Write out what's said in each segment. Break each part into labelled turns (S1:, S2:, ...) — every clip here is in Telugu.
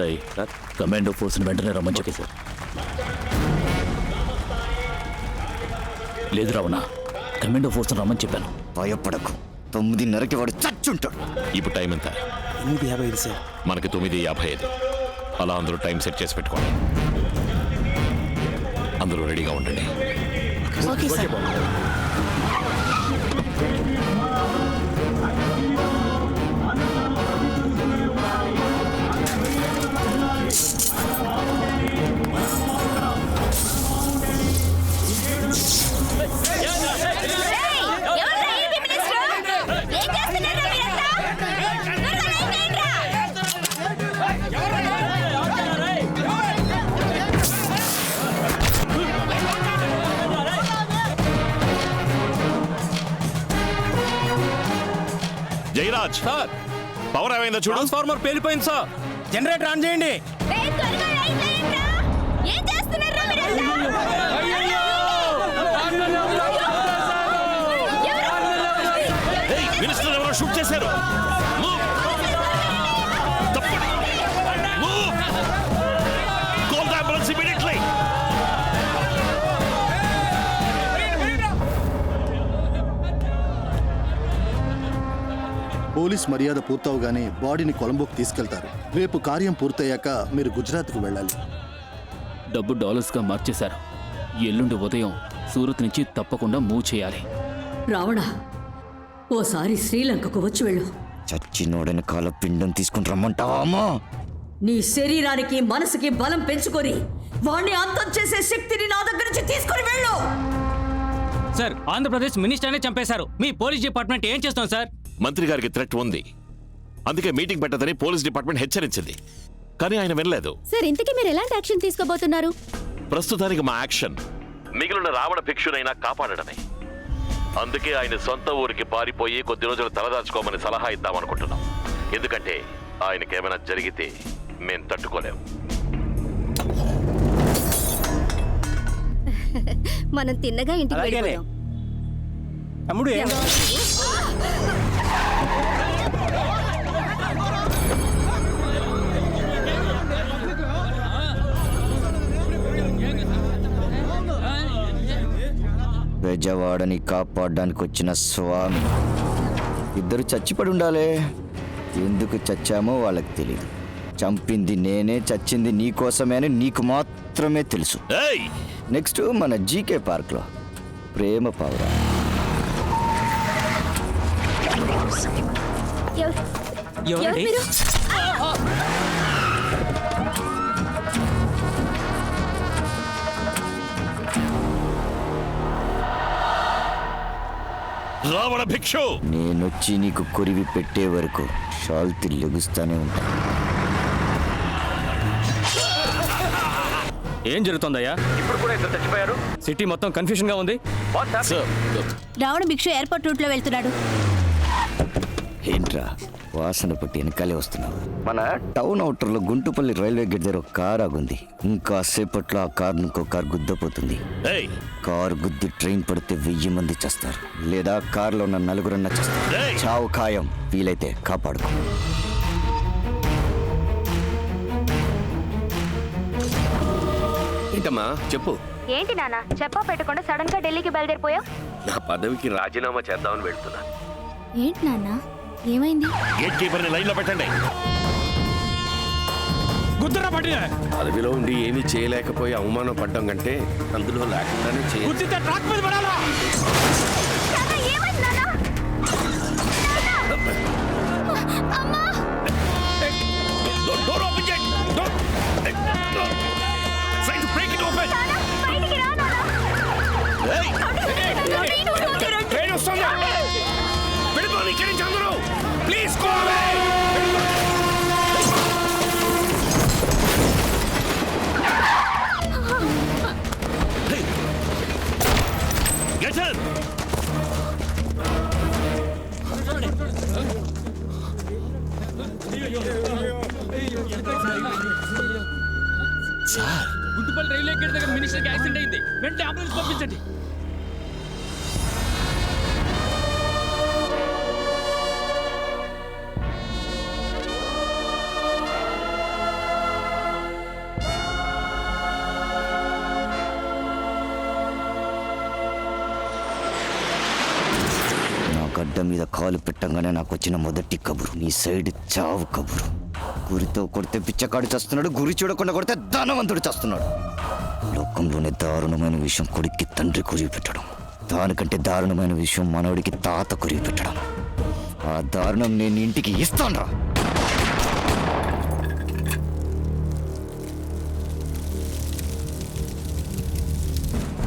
S1: రేయ్, కమాండో ఫోర్స్ని వెంటనే రమ్మని చెప్పి సార్. లేదు రావణ, కమాండో ఫోర్స్ని రమ్మని చెప్పాను.
S2: భయపడకు, 9:30కి వాడు చచ్చుంటాడు.
S3: ఇప్పుడు టైం ఎంత?
S4: 8:55 సార్.
S3: మనకి 9:55. అలా అందరూ టైం సెట్ చేసి పెట్టుకోండి. అందరూ రెడీగా ఉండండి.
S4: Okay sir.
S3: Jayaraj
S5: sir,
S3: power ఏమైందో చూడు.
S5: ట్రాన్స్ఫార్మర్ పేలిపోయింది సార్. జనరేటర్ ఆన్ చేయండి.
S3: మినిస్టర్ ఎవరో షూట్ చేశారు.
S6: పోలీస్ మర్యాద పూర్తవగానే బాడీని కొలంబోకి తీసుకెళ్తారు. రేపు కార్యం పూర్తయ్యాక మీరు గుజరాత్కు వెళ్ళాలి.
S1: డబ్బు డాలర్స్గా మార్చేశారు. ఎల్లుండి ఉదయం సూరత్ నుంచి తప్పకుండా మూవ్ చేయాలి.
S7: రావణ, ఓసారి శ్రీలంకకు వచ్చి వెళ్ళు.
S2: చచ్చినోడని కాల పిండం తీసుకుని రమ్మంటావా అమ్మా?
S7: నీ శరీరానికి మనసుకి బలం పెంచుకొని వాణ్ణి అంతం చేసే శక్తిని నా దగ్గర నుంచి తీసుకొని వెళ్ళు.
S5: సార్, ఆంధ్రప్రదేశ్ మినిస్టర్నే చంపేశారు. మీ పోలీస్ డిపార్ట్మెంట్ ఏం చేస్తాం సార్?
S3: మంత్రి గారికి థ్రెట్ ఉంది, అందుకే మీటింగ్ పెట్టదని పోలీస్ డిపార్ట్మెంట్ హెచ్చరించింది. కానీ ఆయన వినలేదు.
S8: సార్, ఇంతకీ మీరు ఎలాంటి యాక్షన్ తీసుకోబోతున్నారు?
S3: ప్రస్తుతానికి మా యాక్షన్ మిగిలిన రావణ భిక్షునైనా కాపాడడమే. అందుకే ఆయన సొంత ఊరికి పారిపోయి కొద్ది రోజులు తలదాచుకోమని సలహా ఇద్దామనుకుంటున్నాం. ఎందుకంటే ఆయనకేమైనా జరిగితే మేం తట్టుకోలేం.
S8: మనం తిన్నగా ఇంటికి వెళ్ళిపోయాం.
S5: తమ్ముడు
S2: బెజవాడని కాపాడడానికి వచ్చిన స్వామి. ఇద్దరు చచ్చిపడి ఉండాలే. ఎందుకు చచ్చామో వాళ్ళకి తెలియదు. చంపింది నేనే, చచ్చింది నీకోసమే అని నీకు మాత్రమే తెలుసు. నెక్స్ట్ మన జీకే పార్క్లో ప్రేమ పావురా.
S3: రావణ భిక్షు,
S2: నేనొచ్చి నీకు కొరివి పెట్టే వరకు షాల్తీ లెగుస్తానే ఉంటా.
S5: ఏం జరుగుతుందయ్యా? ఇప్పుడు కూడా ఇద్దరు చచ్చిపోయారు. సిటీ మొత్తం కన్ఫ్యూజన్ గా ఉంది.
S8: రావణ భిక్షు ఎయిర్పోర్ట్ రూట్ లో వెళ్తున్నాడు.
S2: ఏంట్రా వాసన పట్టి వెనకాలే వస్తున్నావు? మన టౌన్ అవుటర్ లో గుంటుపల్లి రైల్వే గేట్ దగ్గర ఒక కార్ ఆగుంది. ఇంకా సేపట్లో ఆ కార్ ఇంకో కార్ గుద్దపోతుంది. కార్ గుద్ది ట్రైన్ పడితే 1000 మంది చేస్తారు, లేదా కార్లో ఉన్న 4 చేస్తారు. చావు ఖాయం. వీలైతే కాపాడుకో.
S9: ఏంటమ్మా చెప్పు.
S8: ఏంటి నాన్న చెప్పా పెట్టకుండా సడన్ గా ఢిల్లీకి బయలుదేరిపోయావు?
S9: నా పదవికి రాజీనామా చేద్దామని వెళ్తున్నా.
S8: ఏంటి నాన్న, ఏమైంది?
S3: గేట్ కీపర్ ని లైన్ లో పెట్టండి.
S9: పదవిలో ఉండి ఏమీ చేయలేకపోయి అవమానం పడ్డం కంటే అందులో లేకుండానే
S3: please
S5: sir, Guntupalli railway gate దగ్గర మినిస్టర్కి యాక్సిడెంట్ అయింది. వెంటనే అంబులెన్స్ పంపించండి.
S2: గడ్డ మీద కాలు పెట్టంగానే నాకు వచ్చిన మొదటి కబురు నీ సైడ్ చావు కబురు. గురితో కొడితే పిచ్చకాడి చస్తున్నాడు, గురి చూడకుండా కొడితే ధనవంతుడు చస్తున్నాడు. లోకంలోనే దారుణమైన విషయం కొడుక్కి తండ్రి కురివి పెట్టడం, దానికంటే దారుణమైన విషయం మనవడికి తాత కురివి పెట్టడం. ఆ దారుణం నేను ఇంటికి ఇస్తానురా.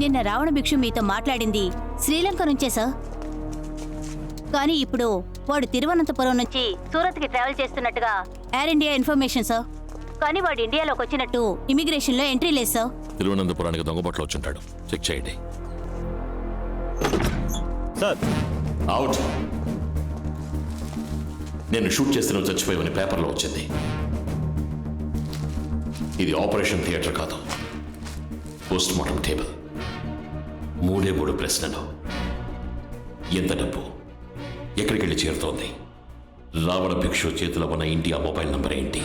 S8: నిన్న రావణ భిక్షు మీతో మాట్లాడింది శ్రీలంక నుంచే సార్. కానీ ఇప్పుడు వాడు తిరువనంతపురం నుంచి సూరత్కి ట్రావెల్ చేస్తున్నట్టుగా ఎయిర్ ఇండియా ఇన్ఫర్మేషన్ సార్. కానీ వాడు ఇండియాలోకి వచ్చినట్టు ఇమిగ్రేషన్లో ఎంట్రీ లేదు సార్.
S3: తిరువనంతపురానికి దొంగబట్లు వచ్చుంటాడు. చెక్ చేయండి.
S10: Sir
S3: out. నేను షూట్ చేసిన చచ్చిపోయామని పేపర్లో వచ్చింది. ఇది ఆపరేషన్ థియేటర్ కాదు, పోస్ట్ మార్టం టేబుల్. 3 ప్రశ్నలు. ఎంత డబ్బు, ఎక్కడికి వెళ్ళి చేరుతోంది, రావణ భిక్షు చేతిలో ఉన్న ఇండియా మొబైల్ నంబర్ ఏంటి?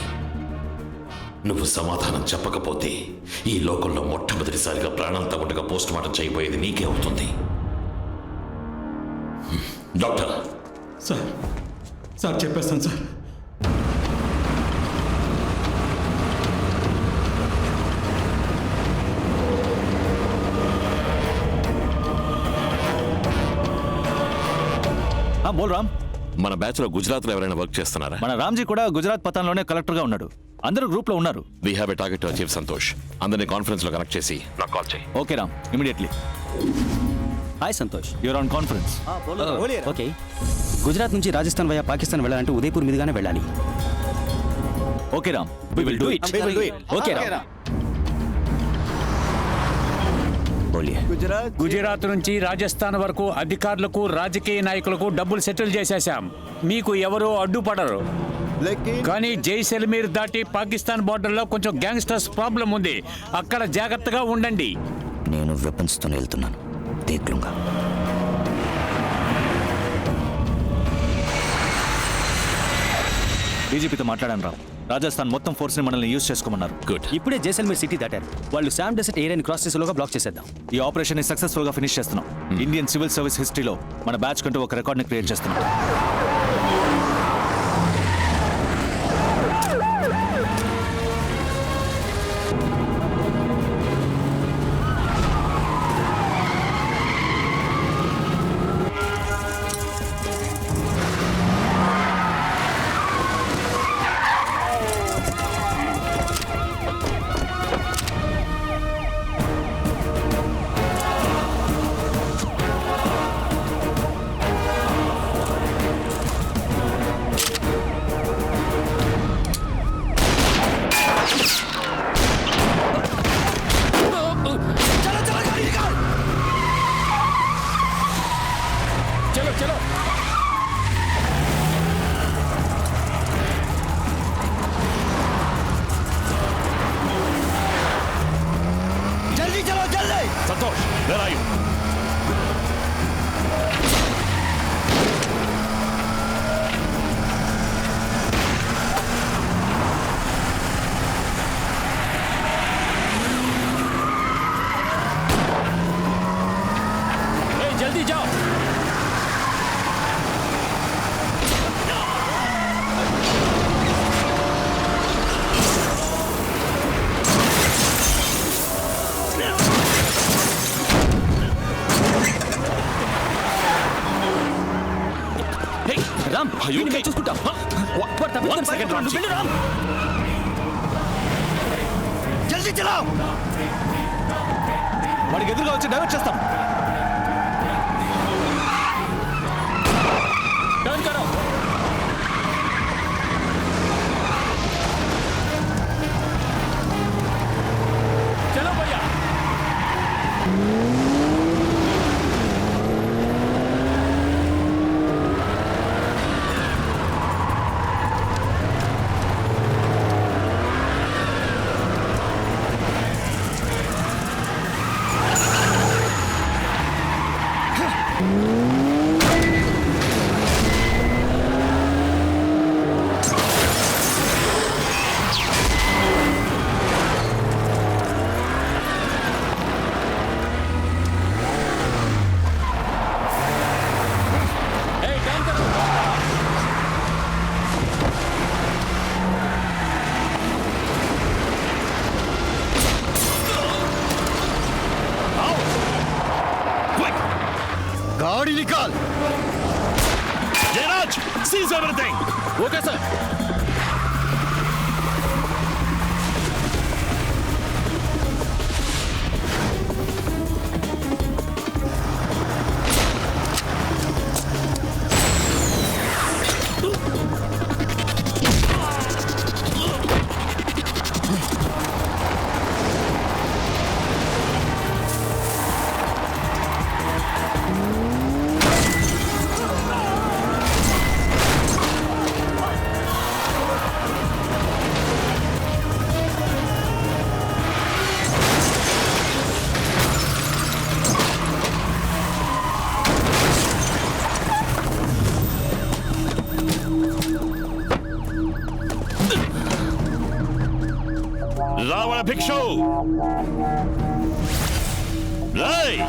S3: నువ్వు సమాధానం చెప్పకపోతే ఈ లోకంలో మొట్టమొదటిసారిగా ప్రాణాలతో ఉండగా పోస్ట్ మార్టం చేయబోయేది నీకే అవుతుంది. డాక్టర్.
S10: సార్ చెప్పేస్తాను సార్.
S11: బోల్ రామ్.
S3: మన బ్యాచ్ లో గుజరాత్ లో ఎవరైనా వర్క్ చేస్తున్నారా?
S11: మన రామ్జీ కూడా గుజరాత్ పతాన్లోనే కలెక్టర్ గా ఉన్నాడు. అందరూ గ్రూప్ లో ఉన్నారు.
S3: We have a target to achieve Santosh. అందరినీ కాన్ఫరెన్స్ లో కనెక్ట్ చేసి నాకు కాల్ చేయి.
S11: Okay Ram, immediately.
S4: Hi Santosh.
S11: You're on conference.
S4: Okay. Gujarat నుంచి రాజస్థాన్ వయా పాకిస్తాన్ వెళ్ళాలంటే ఉదయపూర్ మీదుగానే వెళ్ళాలి.
S11: Okay Ram, we will do it.
S4: Okay Ram.
S5: Gujarat నుంచి రాజస్థాన్ వరకు అధికారులకు రాజకీయ నాయకులకు డబ్బులు సెటిల్ చేసేశాం. మీకు ఎవరో అడ్డుపడరు. కానీ జైసల్మీర్ దాటి పాకిస్తాన్ బోర్డర్లో కొంచెం గ్యాంగ్స్టర్స్ ప్రాబ్లం ఉంది. అక్కడ జాగ్రత్తగా ఉండండి.
S2: నేను వెపన్స్ తో వెళ్తున్నాను. దేఖ్లుంగా.
S11: డీజీపీతో మాట్లాడాను రామ్. రాజస్థాన్ మొత్తం ఫోర్స్ ని మనల్ని యూజ్ చేసుకోమన్నారు.
S3: గుడ్.
S4: ఇప్పుడే జైసల్మీర్ సిటీ దాటారు. వాళ్ళు శామ్ డెసర్ట్ ఏరియాని క్రాస్ చేసేలోగా బ్లాక్ చేసేద్దాం.
S11: ఈ ఆపరేషన్ ని సక్సెస్ఫుల్ గా ఫినిష్ చేస్తున్నాం. ఇండియన్ సివిల్ సర్వీస్ హిస్టరీలో మన బ్యాచ్ కంటూ ఒక రికార్డ్ ని క్రియేట్ చేస్తున్నాం.
S3: Santosh, where are you?
S5: జల్దీ జాओ.
S4: రామ్, చూసుకుంటా.
S2: జల్దీ చలో.
S11: వాడికి ఎదురుగా వచ్చి డైవర్ట్ చేస్తాం.
S5: టర్న్ కరో. చలో భయ్యా.
S2: गाड़ी निकाल।
S3: Jayaraj seize everything.
S1: Okay sir.
S3: Ravana Bhikshu Rai.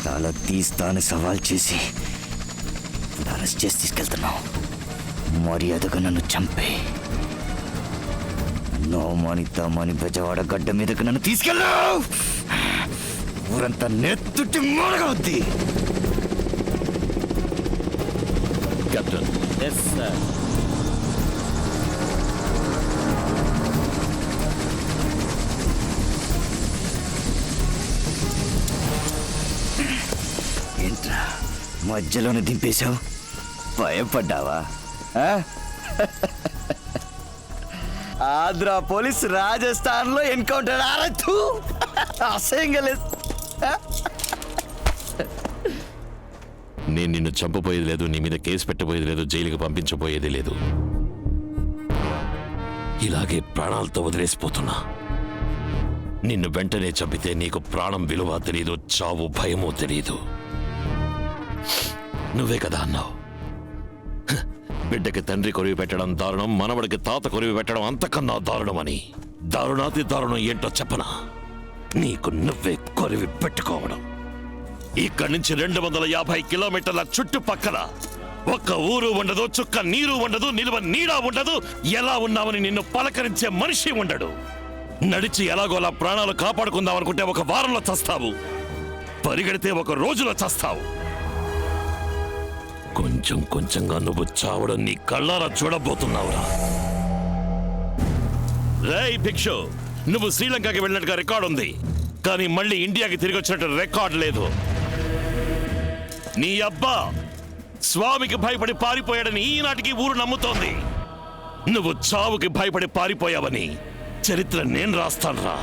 S2: తల తీస్తాను సవాల్ చేసి అరెస్ట్ చేసి తీసుకెళ్తున్నావు. మర్యాదగా నన్ను చంపే. నోమాని తామాని బెజవాడ గడ్డ మీదకు నన్ను తీసుకెళ్ళావు. ఊరంతా నెత్తుటి మూలగవుద్ది.
S3: కెప్టెన్.
S1: Yes sir.
S2: ఏంట్రా మధ్యలోనే దింపేశావు? భయపడ్డావా? ఆంధ్ర పోలీస్ రాజస్థాన్ లో ఎన్కౌంటర్ ఆరచ్చు. అసహ్యంగా లేదు.
S3: నేను నిన్ను చంపబోయేది లేదు, నీ మీద కేసు పెట్టబోయేది లేదు, జైలుకి పంపించబోయేది లేదు. ఇలాగే ప్రాణాలతో వదిలేసిపోతున్నా. నిన్ను వెంటనే చంపితే నీకు ప్రాణం విలువ తెలియదు, చావు భయమో తెలియదు. నువ్వే కదా అన్నావు, బిడ్డకి తండ్రి కొరివి పెట్టడం దారుణం, మనవడికి తాత కొరివి పెట్టడం అంతకన్నా దారుణమని. దారుణాతి దారుణం ఏంటో చెప్పనా? నీకు నువ్వే కొరివి పెట్టుకోవడం. ఇక్కడి నుంచి 250 కిలోమీటర్ల చుట్టుపక్కల ఒక్క ఊరు ఉండదు, చుక్క నీరు ఉండదు, నిలువ నీడ ఉండదు. ఎలా ఉన్నావని నిన్ను పలకరించే మనిషి ఉండడు. నడిచి ఎలాగోలా ప్రాణాలు కాపాడుకుందాం అనుకుంటే 1 వారంలో చస్తావు, పరిగెడితే 1 రోజులో చస్తావు. కొంచెం కొంచెంగా నువ్వు చావడం నీ కళ్ళారా చూడబోతున్నావురా. రేయ్ భిక్షు, నువ్వు శ్రీలంకకి వెళ్ళినట్టుగా రికార్డు ఉంది, కానీ మళ్ళీ ఇండియాకి తిరిగి వచ్చినట్టు రికార్డు లేదు. నీ అబ్బా స్వామికి భయపడి పారిపోయాడని ఈనాటికి ఊరు నమ్ముతోంది. నువ్వు చావుకి భయపడి పారిపోయావని చరిత్ర నేను రాస్తానురా.